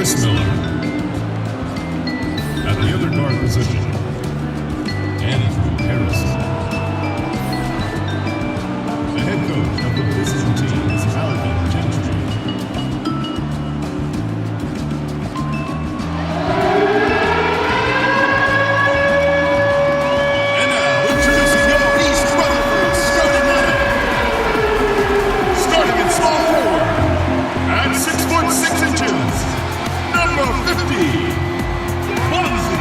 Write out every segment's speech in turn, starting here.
Chris Miller. At the other guard position, Andrew Harrison. The head coach of the visiting team is Alvin Gentry. And now, introducing your East Rutherford starting lineup. Starting in small forward, at 6'6", number 50, Bonzi.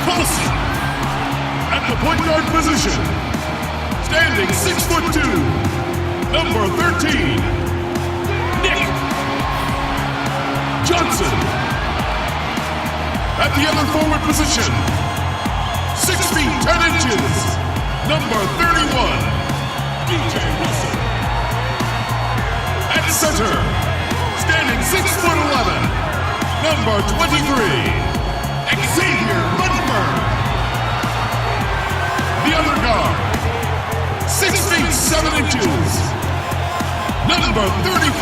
Colson. At the point guard position, standing 6'2", number 13, Nick Johnson. At the other forward position, 6 feet 10 inches, number 31, DJ Russell. At center, standing 6'11", number 23, Xavier Lundberg. The other guard, 6 feet 7 inches, number 35,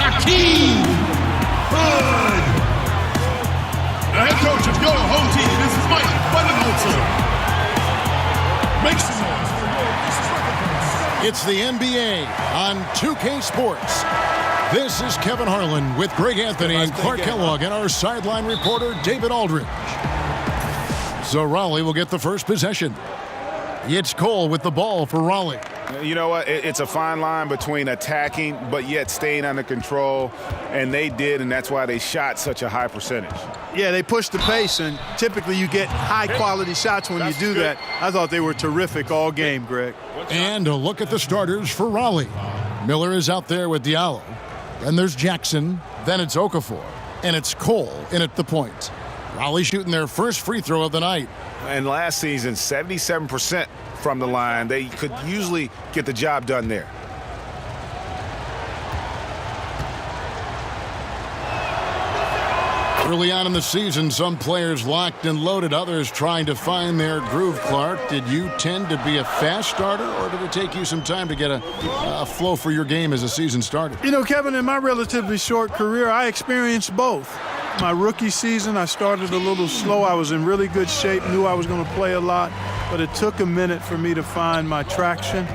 Akeem Hood. The head coach of your home team is Mike Budenholzer. Make some noise for your East Rutherford. It's the NBA on 2K Sports. This is Kevin Harlan with Greg Anthony and Clark Kellogg and our sideline reporter David Aldridge. So Raleigh will get the first possession. It's Cole with the ball for Raleigh. You know what? It's a fine line between attacking but yet staying under control, and they did, and that's why they shot such a high percentage. Yeah, they pushed the pace, and typically you get high-quality shots when you do that. I thought they were terrific all game, Greg. And a look at the starters for Raleigh. Miller is out there with Diallo. Then there's Jackson. Then it's Okafor. And it's Cole in at the point. Raleigh shooting their first free throw of the night. And last season, 77% from the line. They could usually get the job done there. Early on in the season, some players locked and loaded, others trying to find their groove. Clark, did you tend to be a fast starter, or did it take you some time to get a flow for your game as a season starter? You know, Kevin, in my relatively short career, I experienced both. My rookie season, I started a little slow. I was in really good shape, knew I was going to play a lot, but it took a minute for me to find my traction.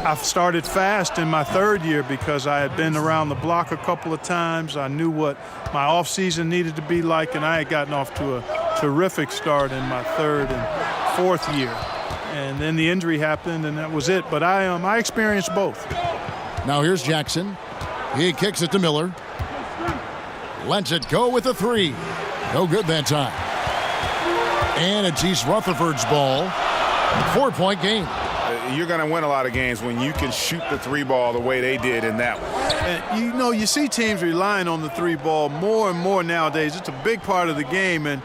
I started fast in my third year because I had been around the block a couple of times. I knew what my offseason needed to be like, and I had gotten off to a terrific start in my third and fourth year. And then the injury happened, and that was it. But I experienced both. Now here's Jackson. He kicks it to Miller. Lets it go with a three. No good that time. And it's East Rutherford's ball. 4-point game. You're going to win a lot of games when you can shoot the three ball the way they did in that one. And you know, you see teams relying on the three ball more and more nowadays. It's a big part of the game, and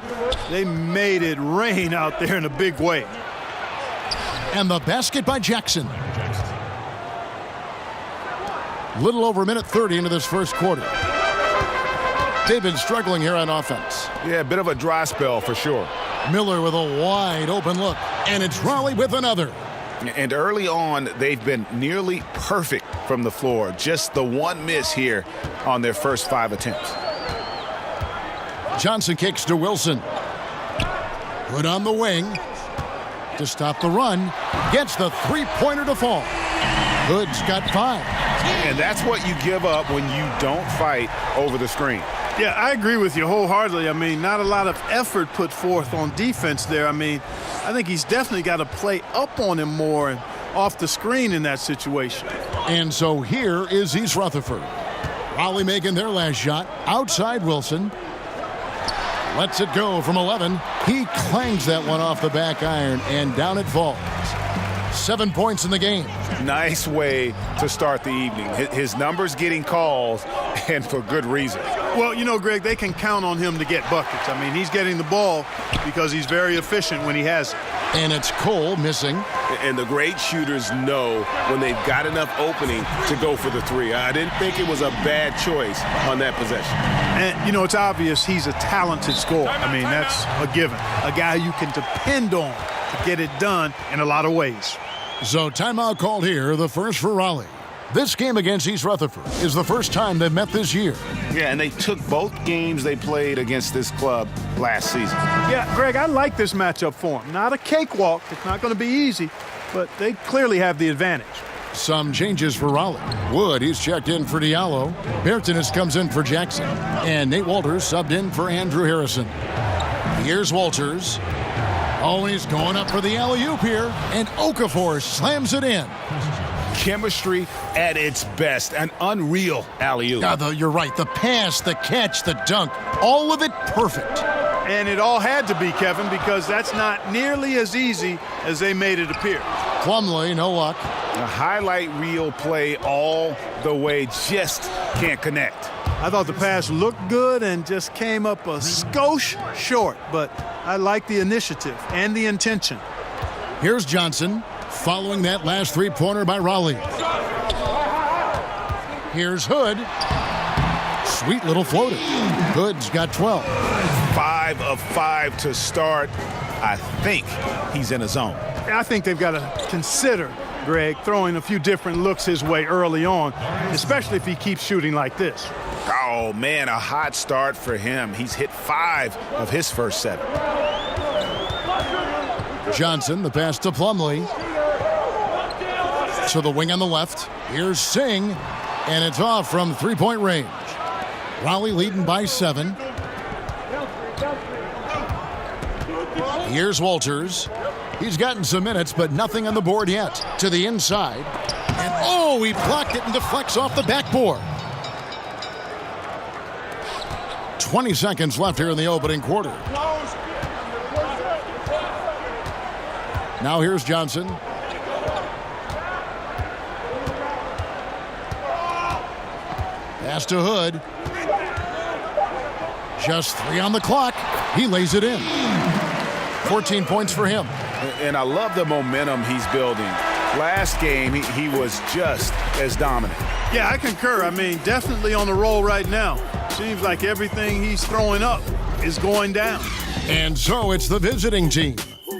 they made it rain out there in a big way. And the basket by Jackson. Little over a minute 30 into this first quarter. They've been struggling here on offense. Yeah, a bit of a dry spell for sure. Miller with a wide open look, and it's Raleigh with another. And early on, they've been nearly perfect from the floor. Just the one miss here on their first 5 attempts. Johnson kicks to Wilson. Put on the wing to stop the run. Gets the three-pointer to fall. Hood's got 5. And that's what you give up when you don't fight over the screen. Yeah, I agree with you wholeheartedly. I mean, not a lot of effort put forth on defense there. I mean, I think he's definitely got to play up on him more and off the screen in that situation. And so here is East Rutherford. Raleigh making their last shot. Outside Wilson. Lets it go from 11. He clangs that one off the back iron, and down it falls. 7 points in the game. Nice way to start the evening. His numbers getting calls, and for good reason. Well, you know, Greg, they can count on him to get buckets. I mean, he's getting the ball because he's very efficient when he has it. And it's Cole missing. And the great shooters know when they've got enough opening to go for the three. I didn't think it was a bad choice on that possession. And, you know, it's obvious he's a talented scorer. I mean, that's a given. A guy you can depend on to get it done in a lot of ways. So timeout called here, the first for Raleigh. This game against East Rutherford is the first time they've met this year. Yeah, and they took both games they played against this club last season. Yeah, Greg, I like this matchup for them. Not a cakewalk. It's not going to be easy, but they clearly have the advantage. Some changes for Raleigh. Wood, he's checked in for Diallo. Bertinus comes in for Jackson. And Nate Walters subbed in for Andrew Harrison. Here's Walters. Oh, and he's going up for the alley-oop here. And Okafor slams it in. Chemistry at its best. An unreal alley-oop. You're right. The pass, the catch, the dunk, all of it perfect. And it all had to be, Kevin, because that's not nearly as easy as they made it appear. Plumlee, no luck. A highlight reel play all the way, just can't connect. I thought the pass looked good and just came up a skosh short, but I like the initiative and the intention. Here's Johnson, following that last three-pointer by Raleigh. Here's Hood. Sweet little floater. Hood's got 12. 5 of 5 to start. I think he's in a zone. I think they've got to consider, Greg, throwing a few different looks his way early on, especially if he keeps shooting like this. Oh, man, a hot start for him. He's hit 5 of his first 7. Johnson, the pass to Plumlee. To the wing on the left. Here's Singh, and it's off from three-point range. Raleigh leading by 7. Here's Walters. He's gotten some minutes, but nothing on the board yet. To the inside. And, he blocked it and deflects off the backboard. 20 seconds left here in the opening quarter. Now here's Johnson. Pass to Hood. Just 3 on the clock. He lays it in. 14 points for him. And I love the momentum he's building. Last game, he was just as dominant. Yeah, I concur. I mean, definitely on the roll right now. Seems like everything he's throwing up is going down. And so it's the visiting team,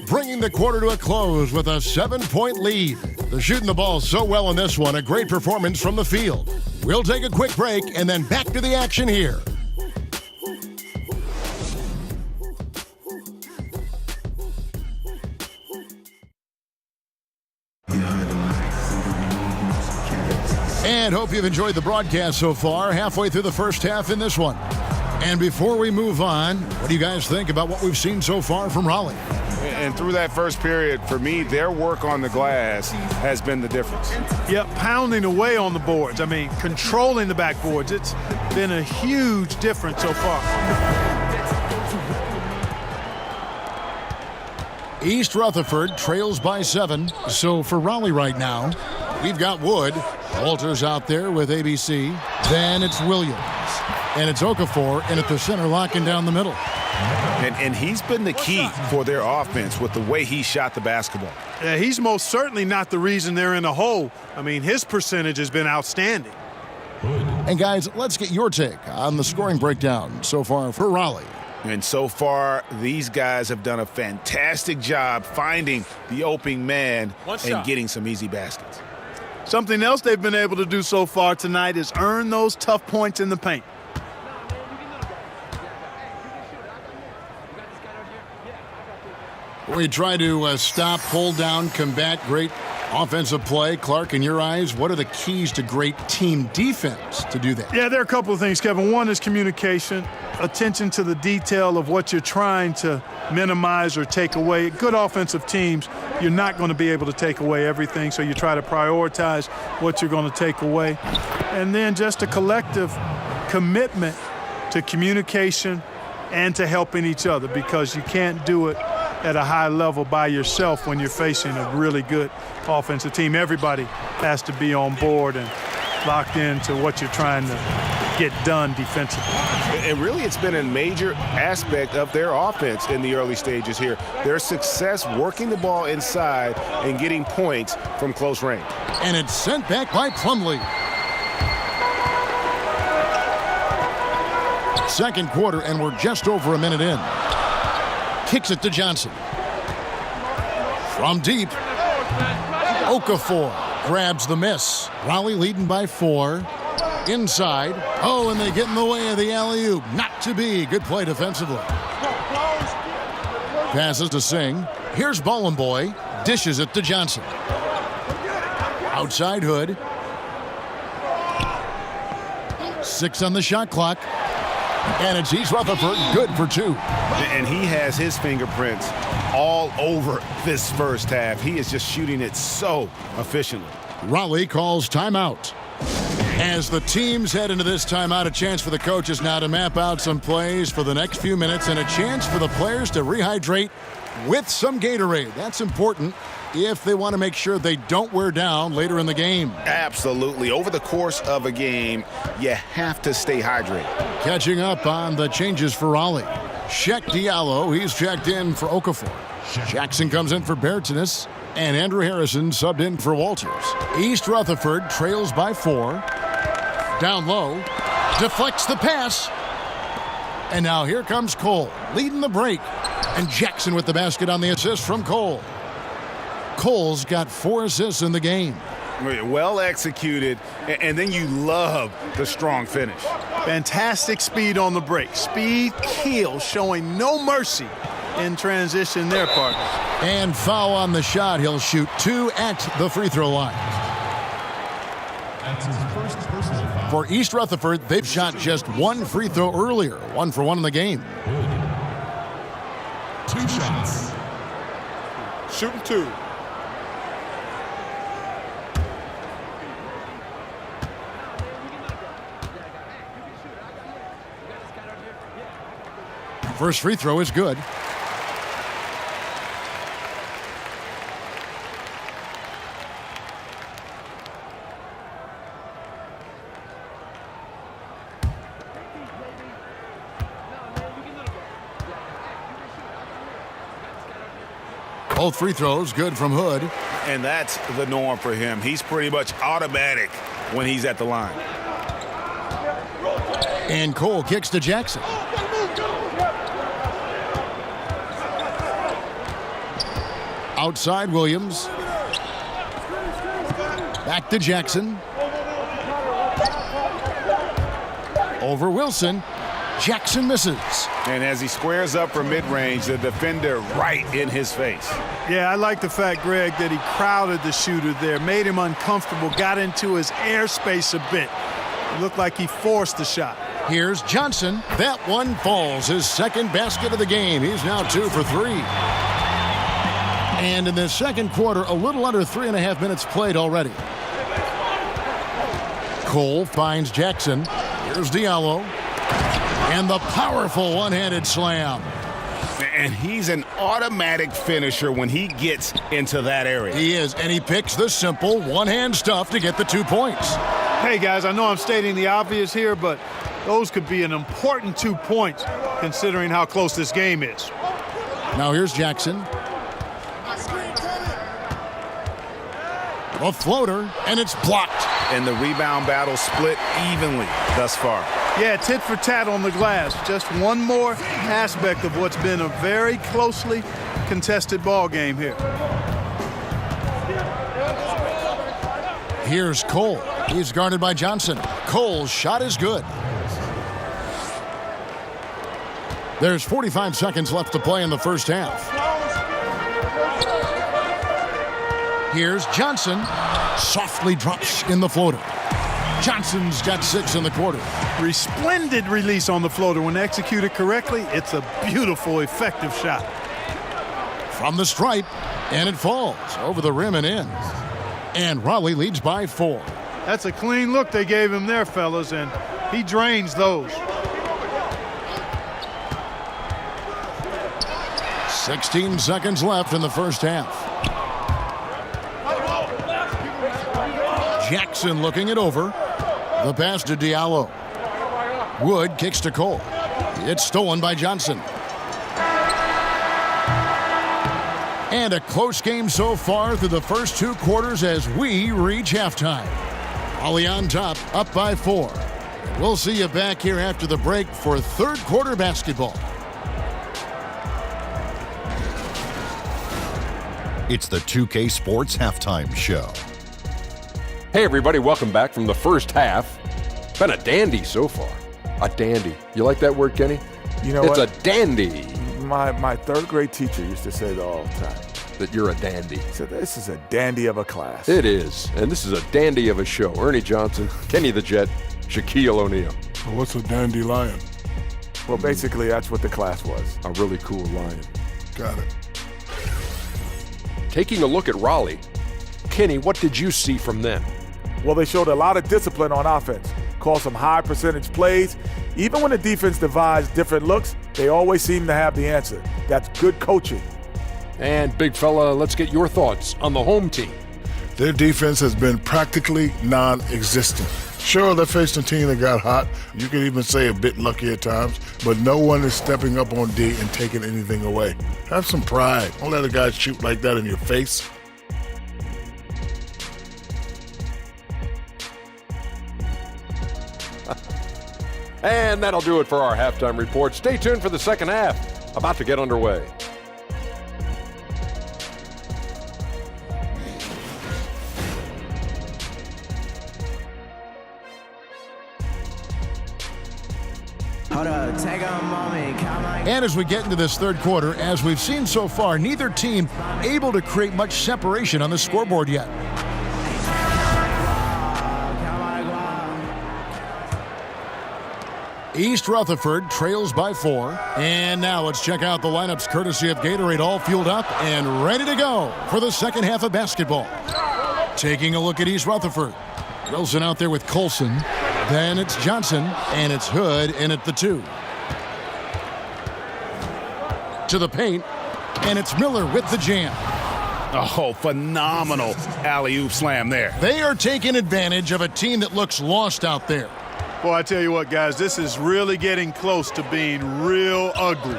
bringing the quarter to a close with a 7-point lead. They're shooting the ball so well in this one, a great performance from the field. We'll take a quick break and then back to the action here. And hope you've enjoyed the broadcast so far, halfway through the first half in this one. And before we move on, what do you guys think about what we've seen so far from Raleigh? And through that first period, for me, their work on the glass has been the difference. Yep, pounding away on the boards. I mean, controlling the backboards. It's been a huge difference so far. East Rutherford trails by 7. So for Raleigh right now, we've got Wood. Walters out there with ABC. Then it's Williams. And it's Okafor, and at the center, locking down the middle. And he's been the key for their offense with the way he shot the basketball. Yeah, he's most certainly not the reason they're in a hole. I mean, his percentage has been outstanding. And guys, let's get your take on the scoring breakdown so far for Raleigh. And so far, these guys have done a fantastic job finding the opening man and getting some easy baskets. Something else they've been able to do so far tonight is earn those tough points in the paint. We try to stop, hold down, combat great offensive play. Clark, in your eyes, what are the keys to great team defense to do that? Yeah, there are a couple of things, Kevin. One is communication, attention to the detail of what you're trying to minimize or take away. Good offensive teams, you're not going to be able to take away everything, so you try to prioritize what you're going to take away. And then just a collective commitment to communication and to helping each other, because you can't do it at a high level by yourself when you're facing a really good offensive team. Everybody has to be on board and locked into what you're trying to get done defensively. And really, it's been a major aspect of their offense in the early stages here. Their success working the ball inside and getting points from close range. And it's sent back by Plumlee. Second quarter, and we're just over a minute in. Kicks it to Johnson. From deep, Okafor Grabs the miss. Raleigh leading by 4. Inside. Oh, and they get in the way of the alley-oop. Not to be. Good play defensively. Passes to Singh. Here's Ballin' Boy. Dishes it to Johnson. Outside Hood. 6 on the shot clock. And it's East Rutherford, good for 2. And he has his fingerprints all over this first half. He is just shooting it so efficiently. Raleigh calls timeout. As the teams head into this timeout, a chance for the coaches now to map out some plays for the next few minutes and a chance for the players to rehydrate with some Gatorade. That's important if they want to make sure they don't wear down later in the game. Absolutely. Over the course of a game, you have to stay hydrated. Catching up on the changes for Raleigh. Sheck Diallo, he's checked in for Okafor. Jackson comes in for Bertinas, and Andrew Harrison subbed in for Walters. East Rutherford trails by 4. Down low, deflects the pass. And now here comes Cole, leading the break. And Jackson with the basket on the assist from Cole. Cole's got 4 assists in the game. Well executed, and then you love the strong finish. Fantastic speed on the break. Speed kills, showing no mercy in transition there, partner. And foul on the shot. He'll shoot 2 at the free throw line. That's his first personal foul. For East Rutherford, they've shot just 1 free throw earlier. 1 for 1 in the game. 2 shots. Shooting 2. First free throw is good. Both free throws good from Hood. And that's the norm for him. He's pretty much automatic when he's at the line. And Cole kicks to Jackson. Outside Williams. Back to Jackson. Over Wilson. Jackson misses. And as he squares up for mid-range, the defender right in his face. Yeah, I like the fact, Greg, that he crowded the shooter there, made him uncomfortable, got into his airspace a bit. It looked like he forced the shot. Here's Johnson. That one falls. His second basket of the game. He's now 2 for 3. And in the second quarter, a little under 3.5 minutes played already. Cole finds Jackson. Here's Diallo. And the powerful one-handed slam. And he's an automatic finisher when he gets into that area. He is, and he picks the simple one-hand stuff to get the 2 points. Hey, guys, I know I'm stating the obvious here, but those could be an important 2 points considering how close this game is. Now here's Jackson. A floater, and it's blocked. And the rebound battle split evenly thus far. Yeah, tit for tat on the glass. Just one more aspect of what's been a very closely contested ball game here. Here's Cole. He's guarded by Johnson. Cole's shot is good. There's 45 seconds left to play in the first half. Here's Johnson. Softly drops in the floater. Johnson's got 6 in the quarter. Resplendent release on the floater. When executed correctly, it's a beautiful, effective shot. From the stripe, and it falls over the rim and in. And Raleigh leads by 4. That's a clean look they gave him there, fellas, and he drains those. 16 seconds left in the first half. Jackson looking it over. The pass to Diallo. Wood kicks to Cole. It's stolen by Johnson. And a close game so far through the first 2 quarters as we reach halftime. Raleigh on top, up by 4. We'll see you back here after the break for third quarter basketball. It's the 2K Sports Halftime Show. Hey everybody, welcome back from the first half. Been a dandy so far. A dandy. You like that word, Kenny? You know it's what? a dandy. My third grade teacher used to say that all the time. That you're a dandy. He said, this is a dandy of a class. It is. And this is a dandy of a show. Ernie Johnson, Kenny the Jet, Shaquille O'Neal. Well, what's a dandelion? Well, basically, that's what the class was. A really cool lion. Got it. Taking a look at Raleigh, Kenny, what did you see from them? Well, they showed a lot of discipline on offense, called some high percentage plays. Even when the defense devised different looks, they always seem to have the answer. That's good coaching. And big fella, let's get your thoughts on the home team. Their defense has been practically non-existent. Sure, they faced a team that got hot. You could even say a bit lucky at times, but no one is stepping up on D and taking anything away. Have some pride. Don't let a guy shoot like that in your face. And that'll do it for our halftime report. Stay tuned for the second half. About to get underway. And as we get into this third quarter, as we've seen so far, neither team able to create much separation on the scoreboard yet. East Rutherford trails by 4. And now let's check out the lineups courtesy of Gatorade, all fueled up and ready to go for the second half of basketball. Taking a look at East Rutherford. Wilson out there with Colson. Then it's Johnson, and it's Hood in at the 2. To the paint, and it's Miller with the jam. Oh, phenomenal alley-oop slam there. They are taking advantage of a team that looks lost out there. Boy, I tell you what, guys, this is really getting close to being real ugly.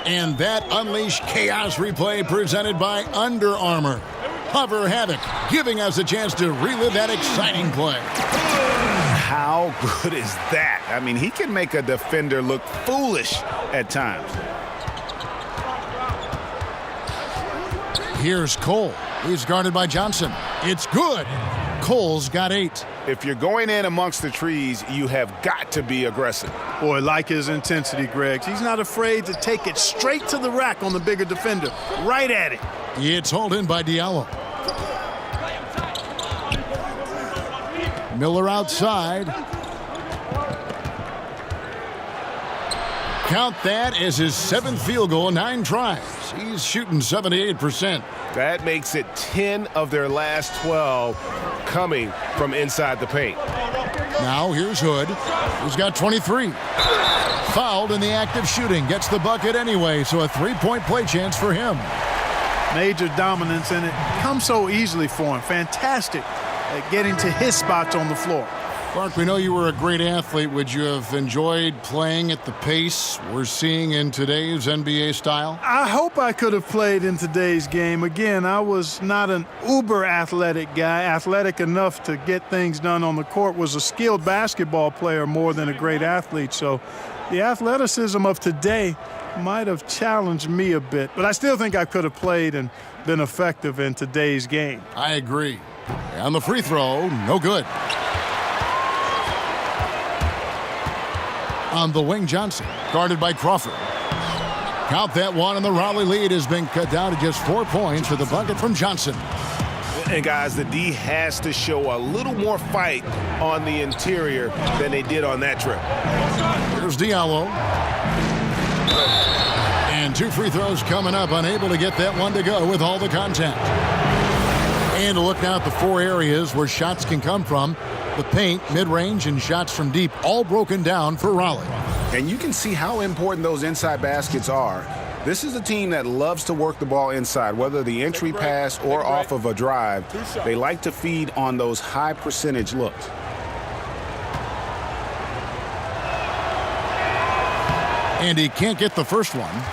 And that Unleash Chaos replay presented by Under Armour. Hover Havoc, giving us a chance to relive that exciting play. How good is that? I mean, he can make a defender look foolish at times. Here's Cole. He's guarded by Johnson. It's good. Cole's got 8. If you're going in amongst the trees, you have got to be aggressive. Boy, like his intensity, Greg. He's not afraid to take it straight to the rack on the bigger defender. Right at it. It's hauled in by Diallo. Miller outside. Count that as his 7th field goal, 9 tries. He's shooting 78%. That makes it 10 of their last 12 coming from inside the paint. Now here's Hood, who's got 23. Fouled in the act of shooting. Gets the bucket anyway, so a 3-point play chance for him. Major dominance, and it comes so easily for him. Fantastic at getting to his spots on the floor. Clark, we know you were a great athlete. Would you have enjoyed playing at the pace we're seeing in today's NBA style? I hope I could have played in today's game. Again, I was not an uber athletic guy, athletic enough to get things done on the court, was a skilled basketball player more than a great athlete. So the athleticism of today might have challenged me a bit, but I still think I could have played and been effective in today's game. I agree. And the free throw, no good. On the wing, Johnson, guarded by Crawford. Count that one, and the Raleigh lead has been cut down to just 4 points with the bucket from Johnson. And guys, the D has to show a little more fight on the interior than they did on that trip. Here's Diallo. And 2 free throws coming up, unable to get that one to go with all the contact. And to look now at the 4 areas where shots can come from. The paint, mid-range, and shots from deep, all broken down for Raleigh. And you can see how important those inside baskets are. This is a team that loves to work the ball inside, whether the entry pass or off of a drive. They like to feed on those high percentage looks. And he can't get the first one.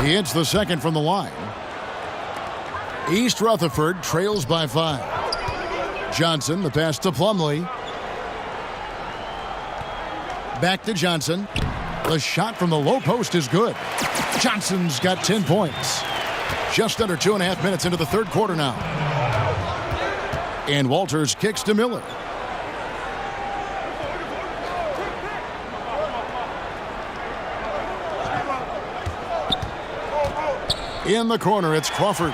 He hits the second from the line. East Rutherford trails by 5. Johnson, the pass to Plumlee. Back to Johnson. The shot from the low post is good. Johnson's got 10 points. Just under 2.5 minutes into the third quarter now. And Walters kicks to Miller. In the corner, it's Crawford.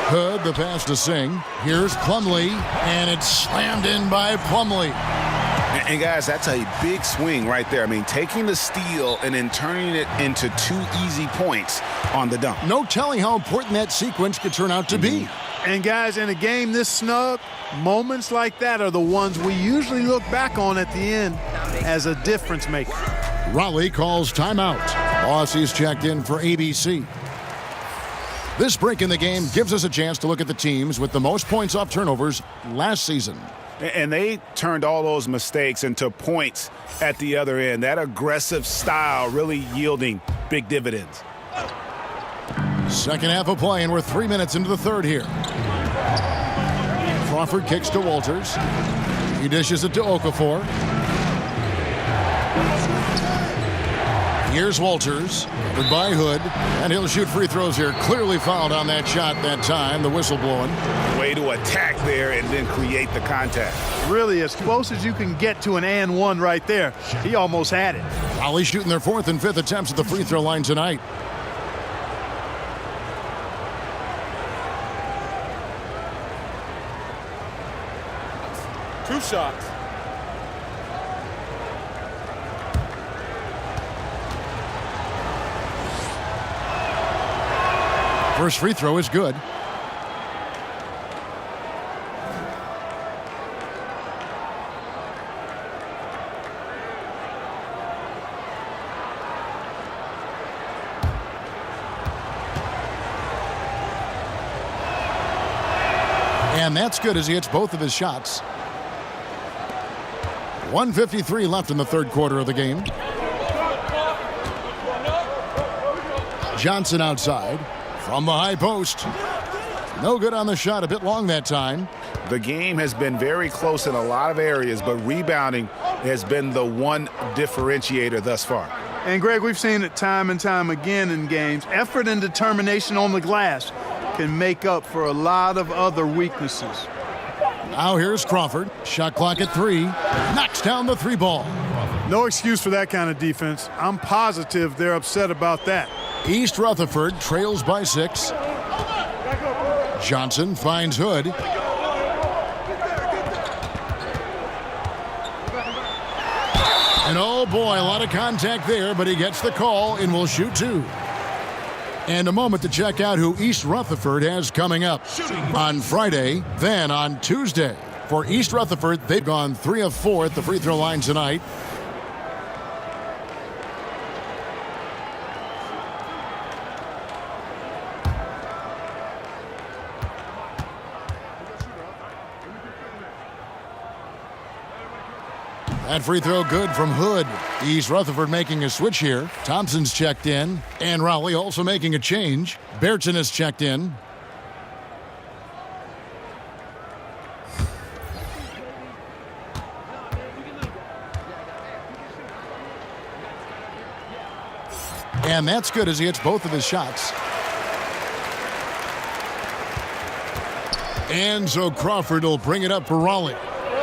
Hood, the pass to Singh. Here's Plumlee, and it's slammed in by Plumlee. And guys, that's a big swing right there. I mean, taking the steal and then turning it into 2 easy points on the dunk. No telling how important that sequence could turn out to be. And guys, in a game this snug, moments like that are the ones we usually look back on at the end as a difference maker. Raleigh calls timeout. Aussie's checked in for ABC. This break in the game gives us a chance to look at the teams with the most points off turnovers last season. And they turned all those mistakes into points at the other end. That aggressive style really yielding big dividends. Second half of play, and we're 3 minutes into the third here. Crawford kicks to Walters. He dishes it to Okafor. Here's Walters. Goodbye, Hood. And he'll shoot free throws here. Clearly fouled on that shot that time. The whistle blowing. Way to attack there and then create the contact. Really as close as you can get to an and one right there. He almost had it. Raleigh shooting their 4th and 5th attempts at the free throw line tonight. Two shots. First free throw is good. And that's good as he hits both of his shots. 1:53 left in the third quarter of the game. Johnson outside from the high post. No good on the shot, a bit long that time. The game has been very close in a lot of areas, but rebounding has been the one differentiator thus far. And Greg, we've seen it time and time again in games. Effort and determination on the glass can make up for a lot of other weaknesses. Now here's Crawford. Shot clock at 3. Knocks down the 3 ball. No excuse for that kind of defense. I'm positive they're upset about that. East Rutherford trails by 6. Johnson finds Hood. And oh boy, a lot of contact there, but he gets the call and will shoot 2. And a moment to check out who East Rutherford has coming up on Friday, then on Tuesday. For East Rutherford, they've gone 3 of 4 at the free throw line tonight. That free throw good from Hood. East Rutherford making a switch here. Thompson's checked in. And Raleigh also making a change. Berton is checked in. And that's good as he hits both of his shots. And so Crawford will bring it up for Raleigh.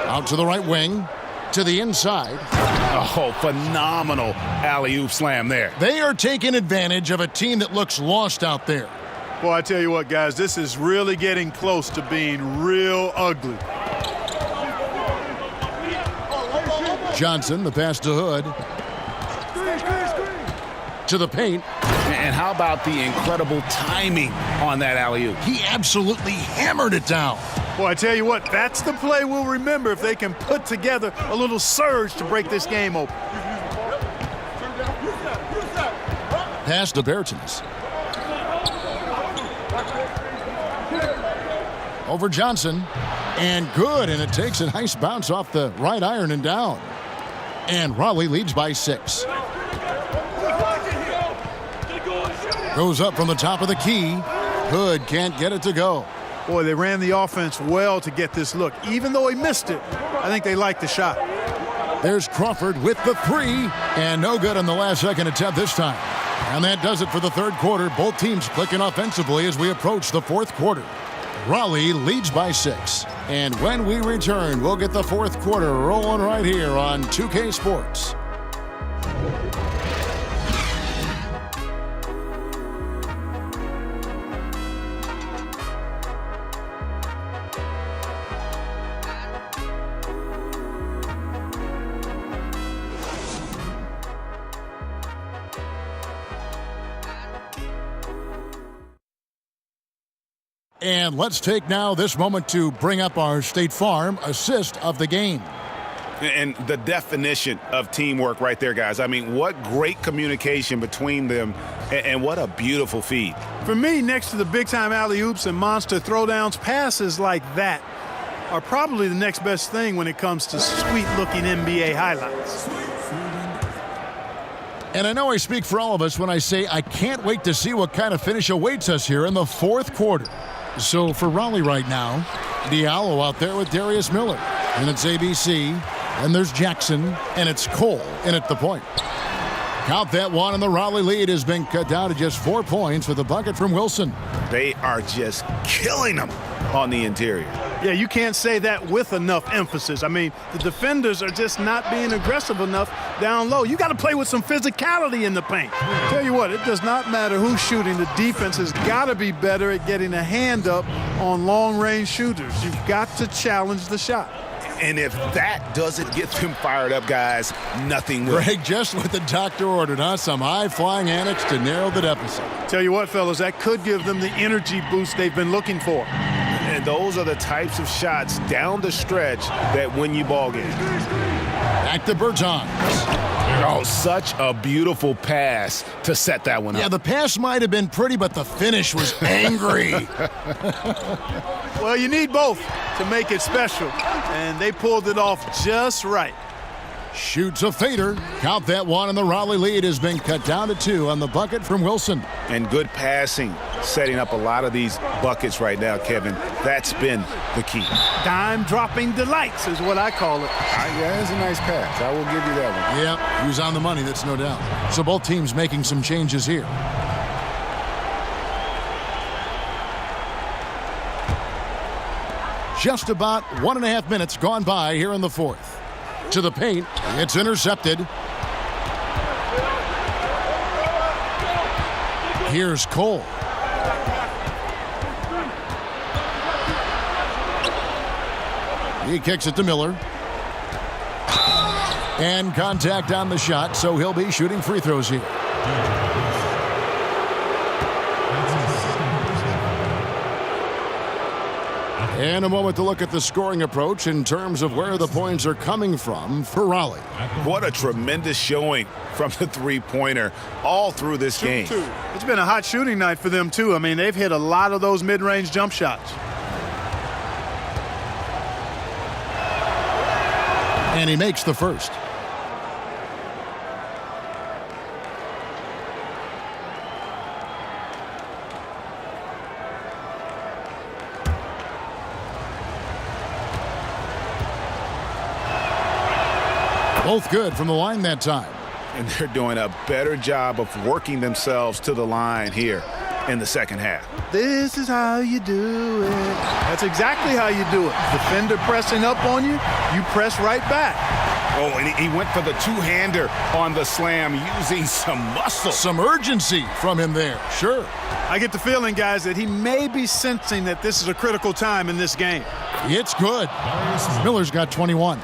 Out to the right wing. To the inside. Oh, phenomenal alley-oop slam there. They are taking advantage of a team that looks lost out there. Boy, I tell you what, guys, this is really getting close to being real ugly. Johnson, the pass to Hood. To the paint. And how about the incredible timing on that alley-oop? He absolutely hammered it down. Boy, I tell you what, that's the play we'll remember if they can put together a little surge to break this game open. Pass to Bertens. Over Johnson. And good, and it takes a nice bounce off the right iron and down. And Raleigh leads by 6. Goes up from the top of the key. Hood can't get it to go. Boy, they ran the offense well to get this look. Even though he missed it, I think they liked the shot. There's Crawford with the three, and no good on the last second attempt this time. And that does it for the third quarter. Both teams clicking offensively as we approach the fourth quarter. Raleigh leads by 6. And when we return, we'll get the fourth quarter rolling right here on 2K Sports. And let's take now this moment to bring up our State Farm assist of the game. And the definition of teamwork right there, guys. I mean, what great communication between them, and what a beautiful feed. For me, next to the big-time alley-oops and monster throwdowns, passes like that are probably the next best thing when it comes to sweet-looking NBA highlights. And I know I speak for all of us when I say I can't wait to see what kind of finish awaits us here in the fourth quarter. So for Raleigh right now, Diallo out there with Darius Miller. And it's ABC, and there's Jackson, and it's Cole in at the point. Count that one, and the Raleigh lead has been cut down to just 4 points with a bucket from Wilson. They are just killing them on the interior. Yeah, you can't say that with enough emphasis. I mean, the defenders are just not being aggressive enough down low. You got to play with some physicality in the paint. Tell you what, it does not matter who's shooting. The defense has got to be better at getting a hand up on long-range shooters. You've got to challenge the shot. And if that doesn't get them fired up, guys, nothing will. Greg, just what the doctor ordered, huh? Some high-flying antics to narrow the deficit. Tell you what, fellas, that could give them the energy boost they've been looking for. And those are the types of shots down the stretch that win you ball games. Back to Bertans. Oh, such a beautiful pass to set that one up. Yeah, the pass might have been pretty, but the finish was angry. Well, you need both to make it special, and they pulled it off just right. Shoots a fader. Count that one, and the Raleigh lead has been cut down to 2 on the bucket from Wilson. And good passing, setting up a lot of these buckets right now, Kevin. That's been the key. Dime-dropping delights is what I call it. Yeah, that's a nice pass. I will give you that one. Yeah, he was on the money, that's no doubt. So both teams making some changes here. Just about 1.5 minutes gone by here in the fourth. To the paint, it's intercepted. Here's Cole. He kicks it to Miller. And contact on the shot, so he'll be shooting free throws here. And a moment to look at the scoring approach in terms of where the points are coming from for Raleigh. What a tremendous showing from the three-pointer all through this game. It's been a hot shooting night for them, too. I mean, they've hit a lot of those mid-range jump shots. And he makes the first. Both good from the line that time. And they're doing a better job of working themselves to the line here in the second half. This is how you do it. That's exactly how you do it. Defender pressing up on you, you press right back. Oh, and he went for the two-hander on the slam using some muscle. Some urgency from him there, sure. I get the feeling, guys, that he may be sensing that this is a critical time in this game. It's good. Miller's got 21.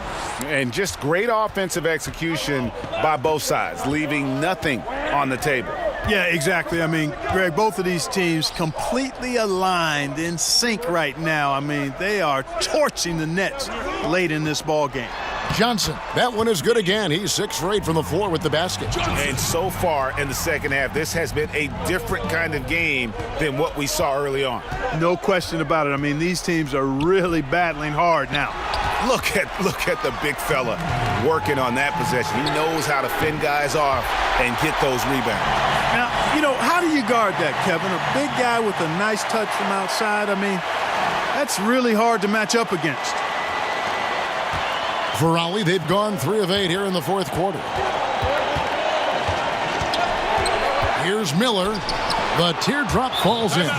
And just great offensive execution by both sides, leaving nothing on the table. Yeah, exactly. I mean, Greg, both of these teams completely aligned, in sync right now. I mean, they are torching the Nets late in this ball game. Johnson, that one is good again. He's 6 for 8 from the floor with the basket. And so far in the second half, this has been a different kind of game than what we saw early on. No question about it. I mean, these teams are really battling hard now. Look at the big fella working on that possession. He knows how to fend guys off and get those rebounds. Now, how do you guard that, Kevin? A big guy with a nice touch from outside. I mean, that's really hard to match up against. For Raleigh, they've gone 3 of 8 here in the fourth quarter. Here's Miller. The teardrop falls in.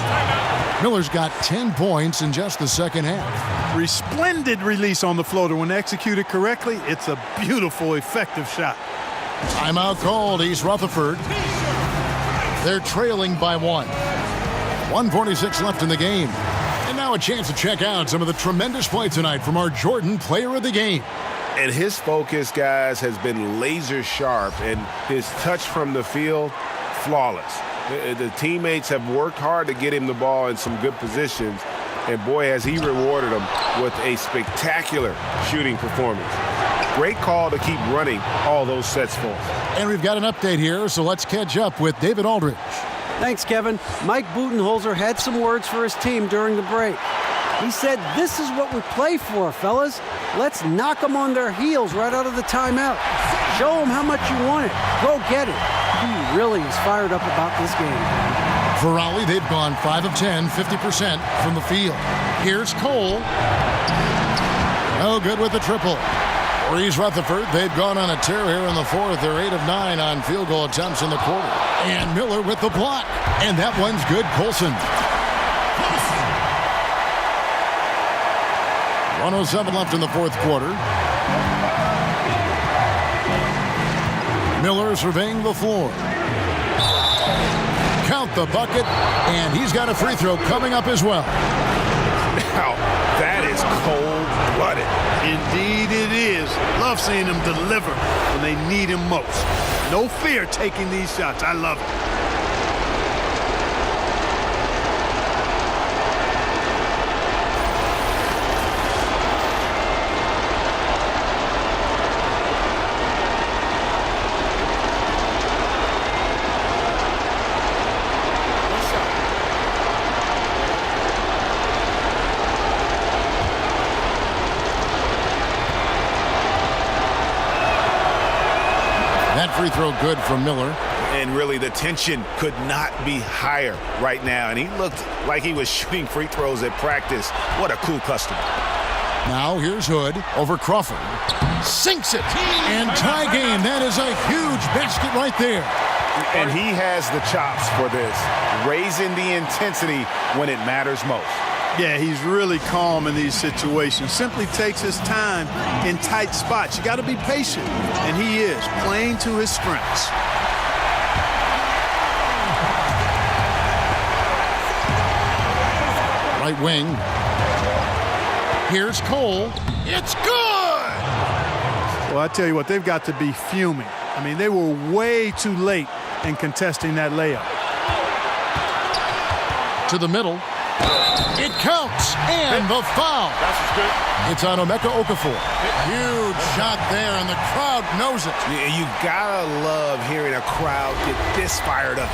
Miller's got 10 points in just the second half. Resplendent release on the floater. When executed correctly, it's a beautiful, effective shot. Timeout called, East Rutherford. They're trailing by 1. 1:46 left in the game. And now a chance to check out some of the tremendous play tonight from our Jordan Player of the Game. And his focus, guys, has been laser sharp, and his touch from the field, flawless. The teammates have worked hard to get him the ball in some good positions, and boy, has he rewarded them with a spectacular shooting performance. Great call to keep running all those sets for us. And we've got an update here, so let's catch up with David Aldridge. Thanks, Kevin. Mike Budenholzer had some words for his team during the break. He said, "This is what we play for, fellas. Let's knock them on their heels right out of the timeout. Show them how much you want it. Go get it." He really is fired up about this game. For Raleigh, they've gone 5 of 10, 50% from the field. Here's Cole. No good with the triple. For East Rutherford, they've gone on a tear here in the fourth. They're 8 of 9 on field goal attempts in the quarter. And Miller with the block. And that one's good, Colson. 1:07 left in the fourth quarter. Miller surveying the floor. Count the bucket, and he's got a free throw coming up as well. Now, that is cold-blooded. Indeed it is. Love seeing him deliver when they need him most. No fear taking these shots. I love it. Free throw good from Miller. And really, the tension could not be higher right now. And he looked like he was shooting free throws at practice. What a cool customer. Now here's Hood over Crawford. Sinks it. And tie game. That is a huge basket right there. And he has the chops for this. Raising the intensity when it matters most. Yeah, he's really calm in these situations. Simply takes his time in tight spots. You got to be patient, and he is playing to his strengths. Right wing. Here's Cole. It's good! Well, I tell you what, they've got to be fuming. I mean, they were way too late in contesting that layup. To the middle. It counts, and the foul. That's good. It's on Emeka Okafor. Huge shot there, and the crowd knows it. Yeah, you gotta love hearing a crowd get this fired up.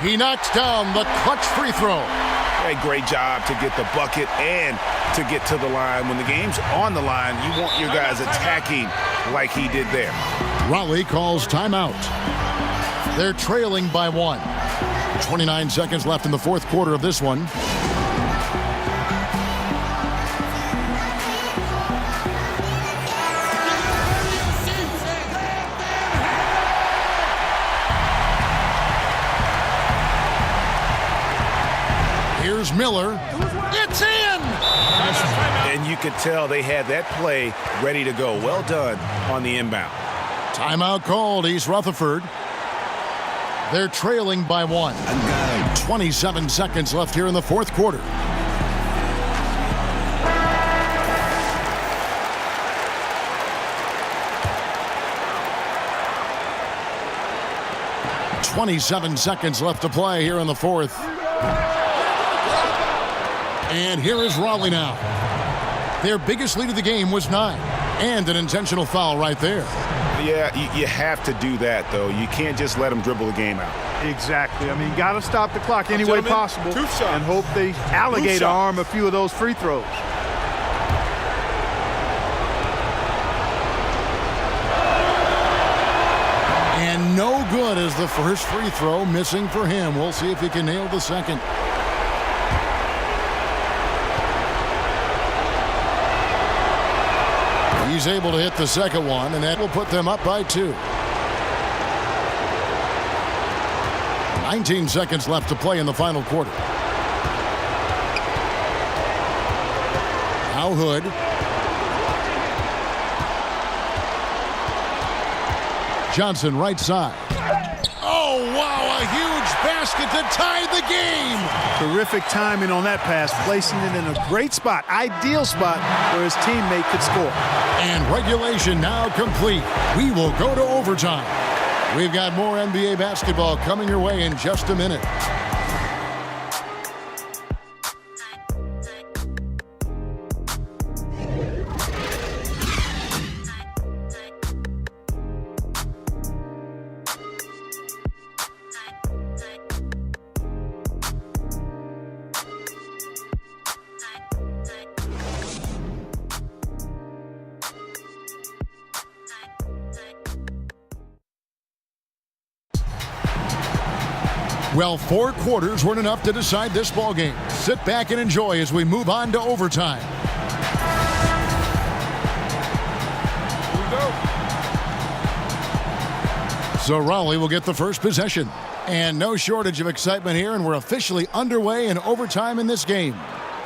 He knocks down the clutch free throw. A great job to get the bucket and to get to the line. When the game's on the line, you want your guys attacking like he did there. Raleigh calls timeout. They're trailing by 1. 29 seconds left in the fourth quarter of this one. Here's Miller. It's in! And you could tell they had that play ready to go. Well done on the inbound. Timeout called, East Rutherford. They're trailing by 1. 27 seconds left here in the fourth quarter. 27 seconds left to play here in the fourth. And here is Raleigh now. Their biggest lead of the game was 9. And an intentional foul right there. Yeah, you have to do that, though. You can't just let them dribble the game out. Exactly. I mean, you got to stop the clock any way possible and hope they alligator arm a few of those free throws. And no good as the first free throw missing for him. We'll see if he can nail the second. He's able to hit the second one, and that will put them up by 2. 19 seconds left to play in the final quarter. Now Hood. Johnson right side. Oh, wow, a huge basket to tie the game. Terrific timing on that pass, placing it in a great spot, ideal spot where his teammate could score. And regulation now complete. We will go to overtime. We've got more NBA basketball coming your way in just a minute. Well, 4 quarters weren't enough to decide this ball game. Sit back and enjoy as we move on to overtime. Here we go. So Raleigh will get the first possession. And no shortage of excitement here, and we're officially underway in overtime in this game.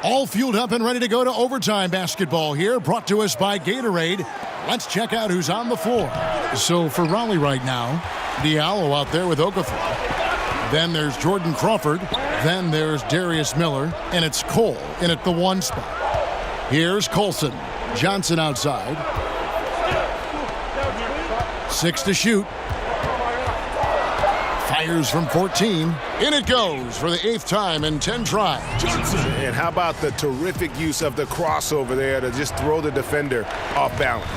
All fueled up and ready to go to overtime basketball here, brought to us by Gatorade. Let's check out who's on the floor. So for Raleigh right now, Diallo out there with Okafor. Then there's Jordan Crawford. Then there's Darius Miller. And it's Cole in at the 1 spot. Here's Colson. Johnson outside. 6 to shoot. Fires from 14. In it goes for the 8th time in 10 tries. And how about the terrific use of the crossover there to just throw the defender off balance.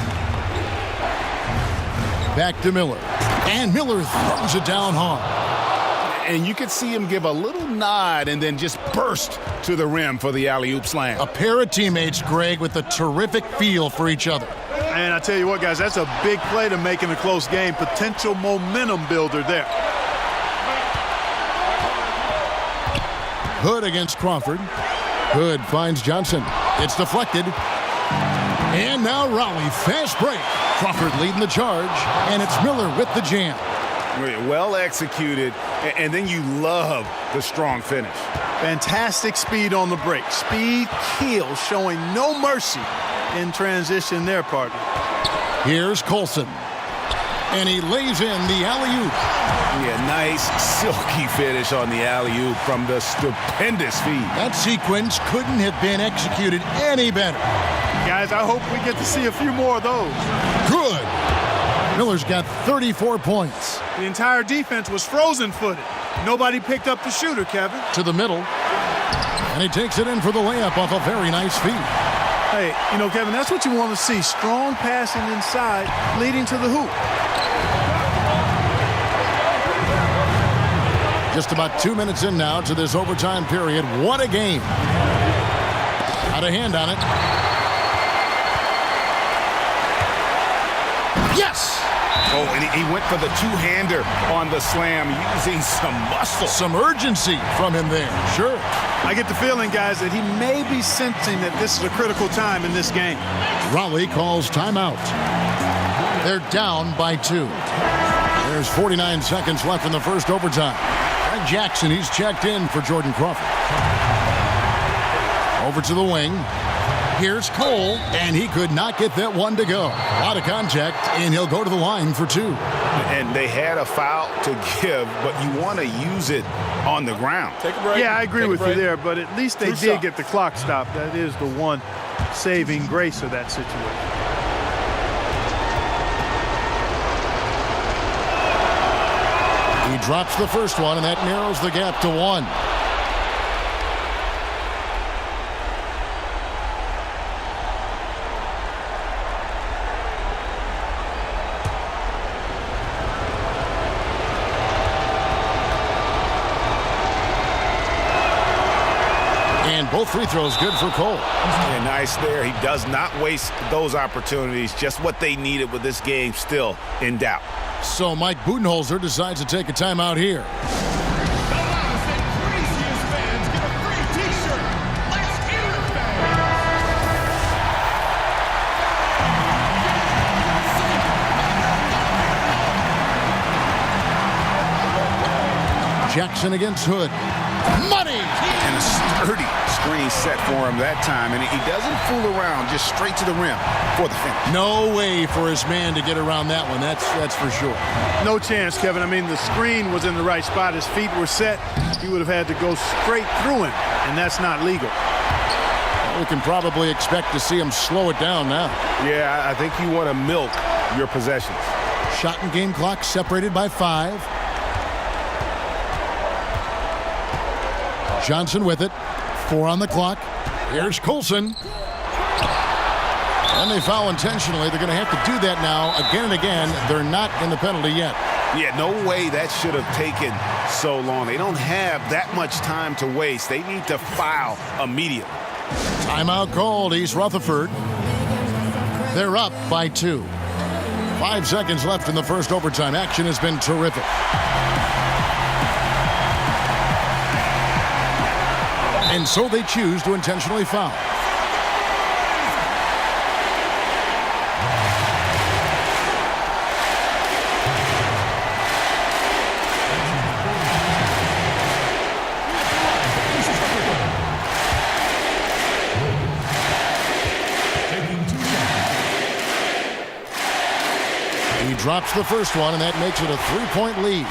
Back to Miller. And Miller throws it down hard. And you could see him give a little nod and then just burst to the rim for the alley-oop slam. A pair of teammates, Greg, with a terrific feel for each other. And I tell you what, guys, that's a big play to make in a close game. Potential momentum builder there. Hood against Crawford. Hood finds Johnson. It's deflected. And now Raleigh, fast break. Crawford leading the charge, and it's Miller with the jam. Well executed, and then you love the strong finish. Fantastic speed on the break. Speed kills, showing no mercy in transition there, partner. Here's Colson. And he lays in the alley-oop. Yeah, nice silky finish on the alley-oop from the stupendous feed. That sequence couldn't have been executed any better. Guys, I hope we get to see a few more of those. Good. Miller's got 34 points. The entire defense was frozen-footed. Nobody picked up the shooter, Kevin. To the middle. And he takes it in for the layup off a very nice feed. Hey, you know, Kevin, that's what you want to see. Strong passing inside, leading to the hoop. Just about 2 minutes in now to this overtime period. What a game. Got a hand on it. Yes! Oh, and he went for the two-hander on the slam, using some muscle. Some urgency from him there, sure. I get the feeling, guys, that he may be sensing that this is a critical time in this game. Raleigh calls timeout. They're down by 2. There's 49 seconds left in the first overtime. Greg Jackson, he's checked in for Jordan Crawford. Over to the wing. Here's Cole, and he could not get that one to go. A lot of contact, and he'll go to the line for 2. And they had a foul to give, but you want to use it on the ground. Take a break. Yeah, I agree with you there, but at least they did get the clock stopped. That is the one saving grace of that situation. He drops the first one, and that narrows the gap to 1. And both free throws good for Cole. Yeah, nice there. He does not waste those opportunities. Just what they needed with this game still in doubt. So Mike Budenholzer decides to take a timeout here. Jackson against Hood. Money! And a sturdy screen set for him that time. And he doesn't fool around, just straight to the rim for the finish. No way for his man to get around that one. That's for sure. No chance, Kevin. I mean, the screen was in the right spot. His feet were set. He would have had to go straight through him, and that's not legal. We can probably expect to see him slow it down now. Yeah, I think you want to milk your possessions. Shot and game clock separated by 5. Johnson with it. 4 on the clock. Here's Colson. And they foul intentionally. They're going to have to do that now again and again. They're not in the penalty yet. Yeah, no way that should have taken so long. They don't have that much time to waste. They need to foul immediately. Timeout called. East Rutherford. They're up by 2. 5 seconds left in the first overtime. Action has been terrific. And so they choose to intentionally foul. He drops the first one, and that makes it a 3-point lead.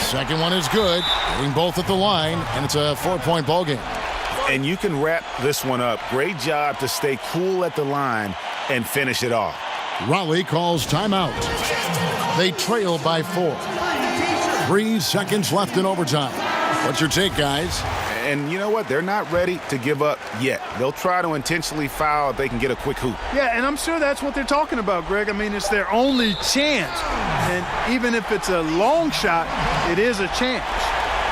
Second one is good, hitting both at the line, and it's a 4-point ball game. And you can wrap this one up. Great job to stay cool at the line and finish it off. Raleigh calls timeout. They trail by 4. 3 seconds left in overtime. What's your take, guys? And you know what? They're not ready to give up yet. They'll try to intentionally foul if they can get a quick hoop. Yeah, and I'm sure that's what they're talking about, Greg. I mean, it's their only chance. And even if it's a long shot, it is a chance.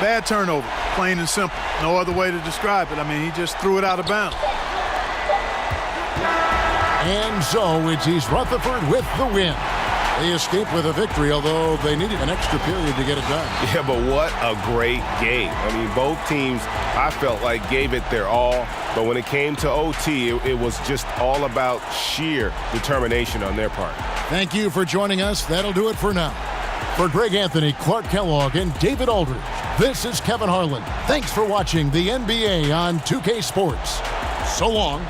Bad turnover, plain and simple. No other way to describe it. I mean, he just threw it out of bounds. And so it's East Rutherford with the win. They escaped with a victory, although they needed an extra period to get it done. Yeah, but what a great game. I mean, both teams, I felt like, gave it their all. But when it came to OT, it was just all about sheer determination on their part. Thank you for joining us. That'll do it for now. For Greg Anthony, Clark Kellogg, and David Aldridge, this is Kevin Harlan. Thanks for watching the NBA on 2K Sports. So long.